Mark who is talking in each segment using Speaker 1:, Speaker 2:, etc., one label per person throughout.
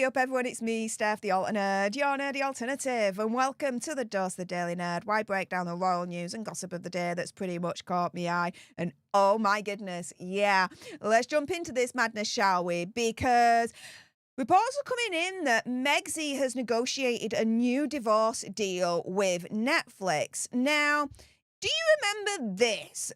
Speaker 1: up, everyone? It's me, Stef The Alter Nerd, your nerdy alternative, and welcome to the Dose the Daily Nerd, where I break down the royal news and gossip of the day that's pretty much caught me eye. And oh my goodness, yeah, let's jump into this madness, shall we? Because reports are coming in that Megxi has negotiated a new divorce deal with Netflix. Now, do you remember this?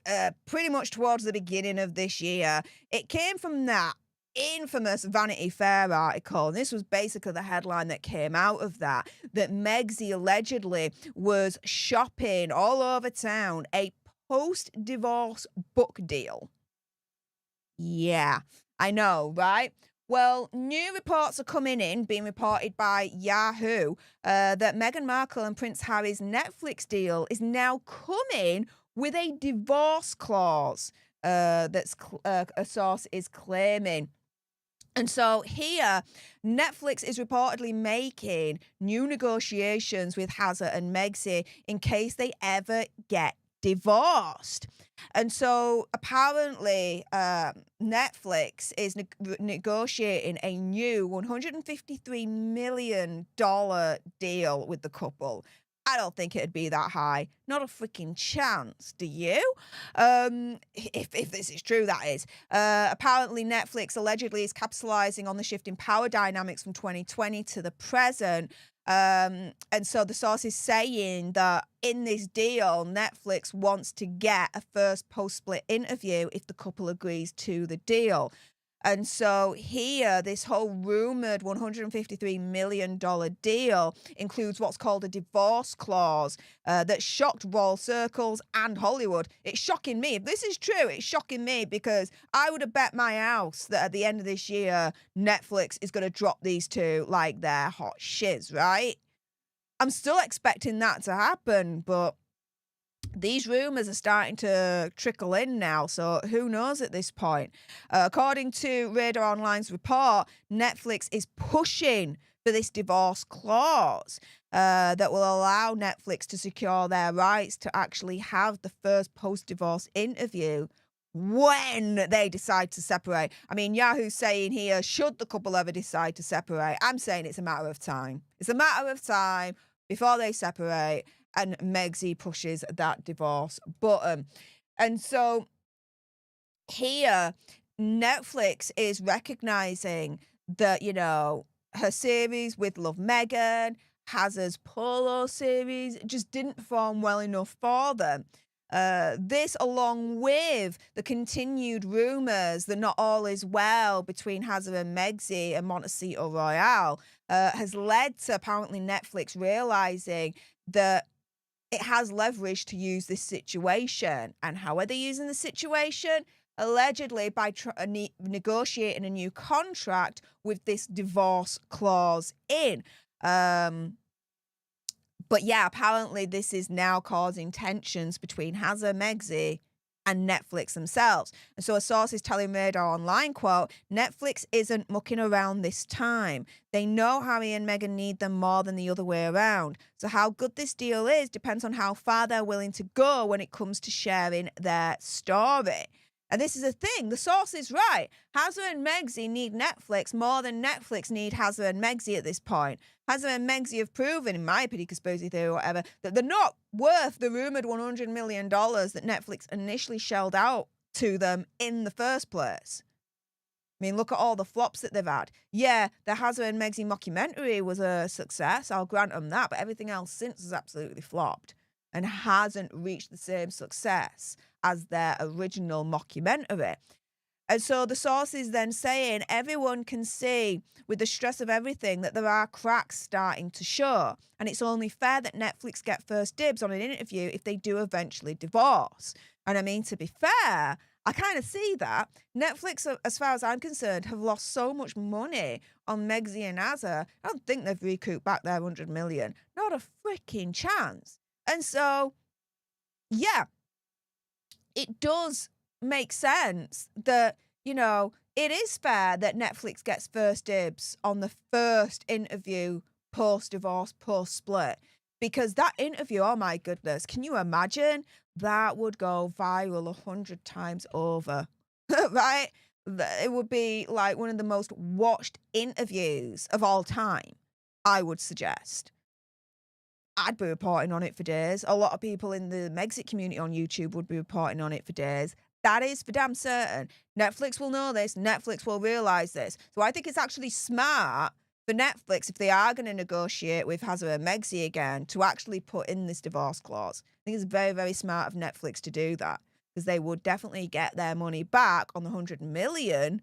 Speaker 1: Pretty much towards the beginning of this year, it came from that infamous Vanity Fair article. And this was basically the headline that came out of that Megxi allegedly was shopping all over town a post-divorce book deal. Yeah, I know, right? Well, new reports are coming in, being reported by Yahoo, that Meghan Markle and Prince Harry's Netflix deal is now coming with a divorce clause, that's a source is claiming. And so here, Netflix is reportedly making new negotiations with Hazza and Megxi in case they ever get divorced. And so apparently Netflix is negotiating a new $153 million deal with the couple. I don't think it'd be that high. Not a freaking chance. Do you? If this is true, that is. Apparently, Netflix allegedly is capitalizing on the shift in power dynamics from 2020 to the present. And so the source is saying that in this deal, Netflix wants to get a first post-split interview if the couple agrees to the deal. And so here, this whole rumored $153 million deal includes what's called a divorce clause that shocked royal circles and Hollywood. It's shocking me. If this is true, it's shocking me because I would have bet my house that at the end of this year, Netflix is going to drop these two like they're hot shiz, right? I'm still expecting that to happen, but these rumors are starting to trickle in now, so who knows at this point? According to Radar Online's report, Netflix is pushing for this divorce clause that will allow Netflix to secure their rights to actually have the first post-divorce interview when they decide to separate. I mean, Yahoo's saying here, should the couple ever decide to separate? I'm saying it's a matter of time. It's a matter of time before they separate and Megxi pushes that divorce button. And so here, Netflix is recognizing that, you know, her series with Love Meghan, Hazza's Polo series, just didn't perform well enough for them. This, along with the continued rumours that not all is well between Hazza and Megxi and Montecito Royale, has led to apparently Netflix realising that it has leverage to use this situation. And how are they using the situation? Allegedly by negotiating a new contract with this divorce clause in. But yeah, apparently this is now causing tensions between Hazza, Megxi, and Netflix themselves. And so a source is telling Radar Online, quote, Netflix isn't mucking around this time. They know Harry and Meghan need them more than the other way around. So how good this deal is depends on how far they're willing to go when it comes to sharing their story. And this is a thing. The source is right. Hazza and Megxi need Netflix more than Netflix need Hazza and Megxi at this point. Hazza and Megxi have proven, in my opinion, conspiracy theory or whatever, that they're not worth the rumoured $100 million that Netflix initially shelled out to them in the first place. I mean, look at all the flops that they've had. Yeah, the Hazza and Megxi mockumentary was a success. I'll grant them that. But everything else since has absolutely flopped and hasn't reached the same success as their original mockumentary. And so the source is then saying everyone can see with the stress of everything that there are cracks starting to show. And it's only fair that Netflix get first dibs on an interview if they do eventually divorce. And I mean, to be fair, I kind of see that. Netflix, as far as I'm concerned, have lost so much money on Megxi and Hazza. I don't think they've recouped back their $100 million. Not a freaking chance. And so, yeah, it does make sense that, you know, it is fair that Netflix gets first dibs on the first interview post-divorce, post-split. Because that interview, oh my goodness, can you imagine? That would go viral 100 times over, right? it would be like one of the most watched interviews of all time, I would suggest. I'd be reporting on it for days. A lot of people in the Megxit community on YouTube would be reporting on it for days. That is for damn certain. Netflix will know this. Netflix will realise this. So I think it's actually smart for Netflix, if they are going to negotiate with Hazza and Megxit again, to actually put in this divorce clause. I think it's very, very smart of Netflix to do that, because they would definitely get their money back on the 100 million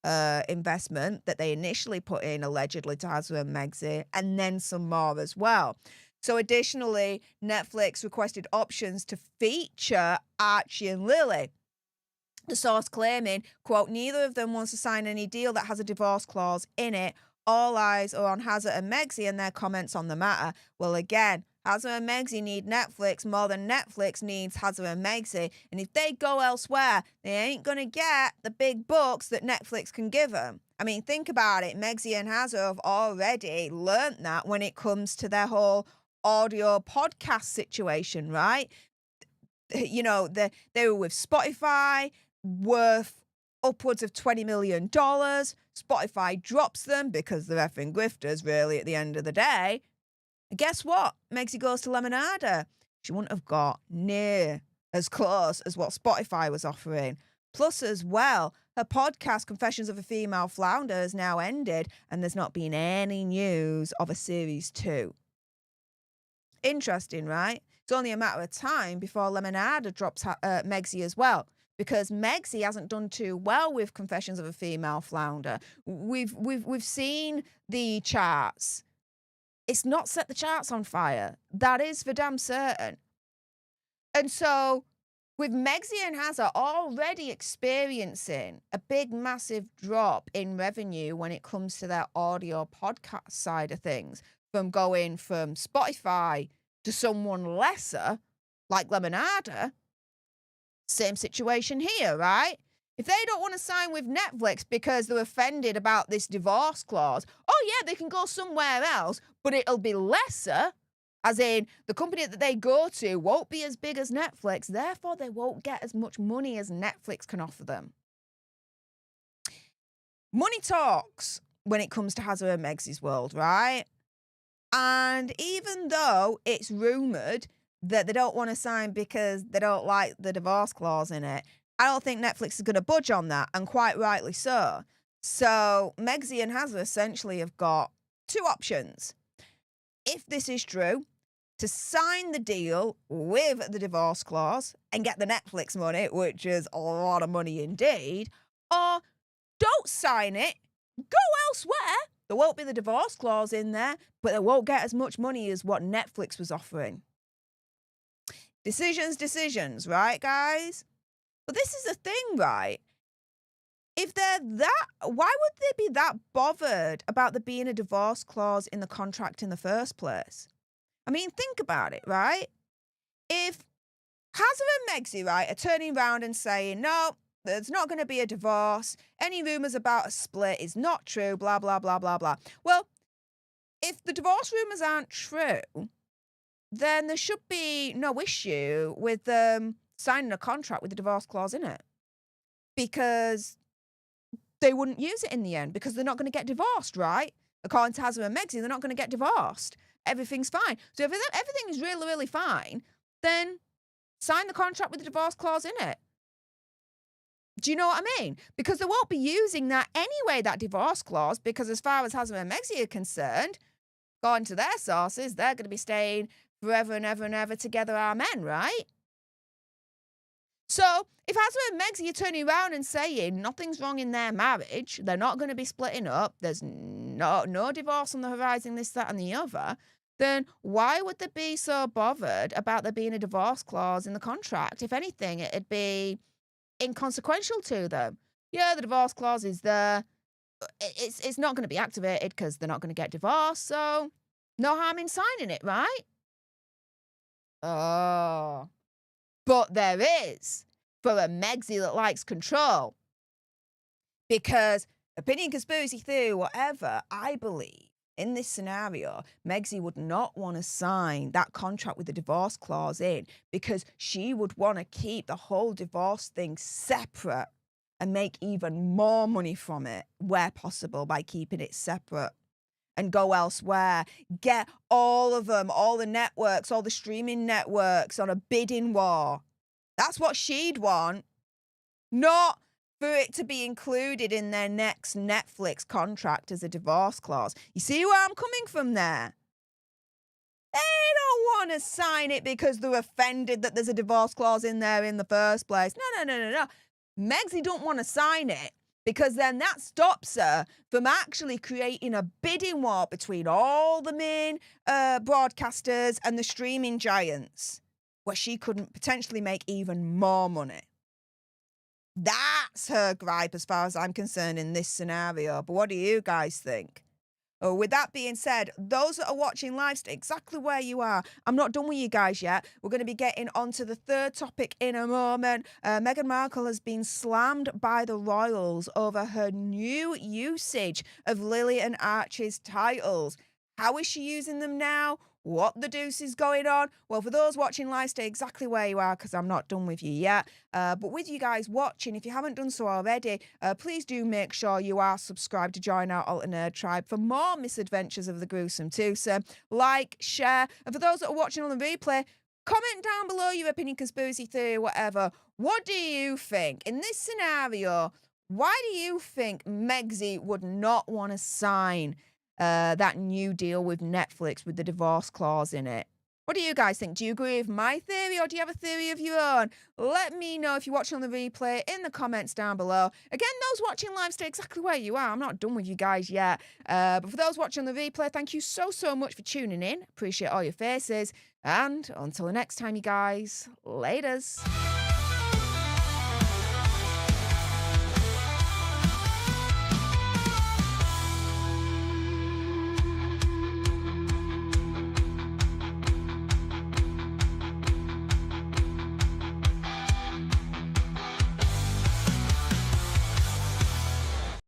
Speaker 1: investment that they initially put in, allegedly, to Hazza and Megxit, and then some more as well. So additionally, Netflix requested options to feature Archie and Lily. The source claiming, quote, neither of them wants to sign any deal that has a divorce clause in it. All eyes are on Hazza and Megxit and their comments on the matter. Well, again, Hazza and Megxit need Netflix more than Netflix needs Hazza and Megxit. And if they go elsewhere, they ain't going to get the big bucks that Netflix can give them. I mean, think about it. Megxit and Hazza have already learnt that when it comes to their whole audio podcast situation, right? You know, they were with Spotify, worth upwards of $20 million. Spotify drops them because they're effing grifters, really, at the end of the day. And guess what? Megxit goes to Lemonada. She wouldn't have got near as close as what Spotify was offering. Plus, as well, her podcast, Confessions of a Female Flounder, has now ended, and there's not been any news of a series 2. Interesting, right? It's only a matter of time before Lemonada drops Megxit as well, because Megxit hasn't done too well with Confessions of a Female Flounder. We've seen the charts. It's not set the charts on fire. That is for damn certain. And so, with Megxit and Hazza already experiencing a big, massive drop in revenue when it comes to their audio podcast side of things, from going from Spotify to someone lesser, like Lemonada, same situation here, right? If they don't want to sign with Netflix because they're offended about this divorce clause, oh yeah, they can go somewhere else, but it'll be lesser, as in the company that they go to won't be as big as Netflix, therefore they won't get as much money as Netflix can offer them. Money talks when it comes to Hazza and Megxit's world, right? And even though it's rumoured that they don't want to sign because they don't like the divorce clause in it, I don't think Netflix is going to budge on that, and quite rightly so. So Megxit and Hazza essentially have got 2 options. If this is true, to sign the deal with the divorce clause and get the Netflix money, which is a lot of money indeed, or don't sign it, go elsewhere. There won't be the divorce clause in there, but they won't get as much money as what Netflix was offering. Decisions, right, guys? But this is the thing, right? If they're that, why would they be that bothered about there being a divorce clause in the contract in the first place? I mean, think about it, right? If Hazza and Megxit, right, are turning around and saying, no, there's not going to be a divorce, any rumours about a split is not true, blah, blah, blah, blah, blah. Well, if the divorce rumours aren't true, then there should be no issue with them signing a contract with the divorce clause in it, because they wouldn't use it in the end, because they're not going to get divorced, right? According to Hazza and Megxit, they're not going to get divorced. Everything's fine. So if everything is really, really fine, then sign the contract with the divorce clause in it. Do you know what I mean? Because they won't be using that anyway, that divorce clause, because as far as Hazza and Megxit are concerned, according to their sources, they're going to be staying forever and ever and ever together, amen, right? So if Hazza and Megxit are turning around and saying nothing's wrong in their marriage, they're not going to be splitting up, there's no divorce on the horizon, this, that, and the other, then why would they be so bothered about there being a divorce clause in the contract? If anything, it'd be inconsequential to them. Yeah, the divorce clause is there. It's not going to be activated because they're not going to get divorced, so no harm in signing it, right? Oh. But there is, for a Megxit that likes control. Because, opinion, conspiracy theory, whatever, I believe, in this scenario, Megxit would not want to sign that contract with the divorce clause in, because she would want to keep the whole divorce thing separate and make even more money from it where possible by keeping it separate and go elsewhere. Get all of them, all the networks, all the streaming networks on a bidding war. That's what she'd want. Not for it to be included in their next Netflix contract as a divorce clause. You see where I'm coming from there? They don't want to sign it because they're offended that there's a divorce clause in there in the first place. No. Megsy don't want to sign it because then that stops her from actually creating a bidding war between all the main broadcasters and the streaming giants, where she could potentially make even more money. That's her gripe as far as I'm concerned in this scenario. But what do you guys think? Oh, with that being said, those that are watching live, stay exactly where you are. I'm not done with you guys yet. We're going to be getting onto the third topic in a moment. Meghan Markle has been slammed by the royals over her new usage of Lily and Archie's titles. How is she using them now? What the deuce is going on? Well, for those watching live, stay exactly where you are because I'm not done with you yet. But with you guys watching, if you haven't done so already, please do make sure you are subscribed to join our Alter Nerd tribe for more misadventures of the gruesome twosome. Like, share, and for those that are watching on the replay, comment down below your opinion, conspiracy theory, whatever. What do you think? In this scenario, why do you think Megsy would not want to sign that new deal with Netflix with the divorce clause in it? What do you guys think? Do you agree with my theory or do you have a theory of your own? Let me know if you're watching on the replay in the comments down below. Again, those watching live, stay exactly where you are. I'm not done with you guys yet. But for those watching on the replay, thank you so much for tuning in. Appreciate all your faces. And until the next time, you guys, laters.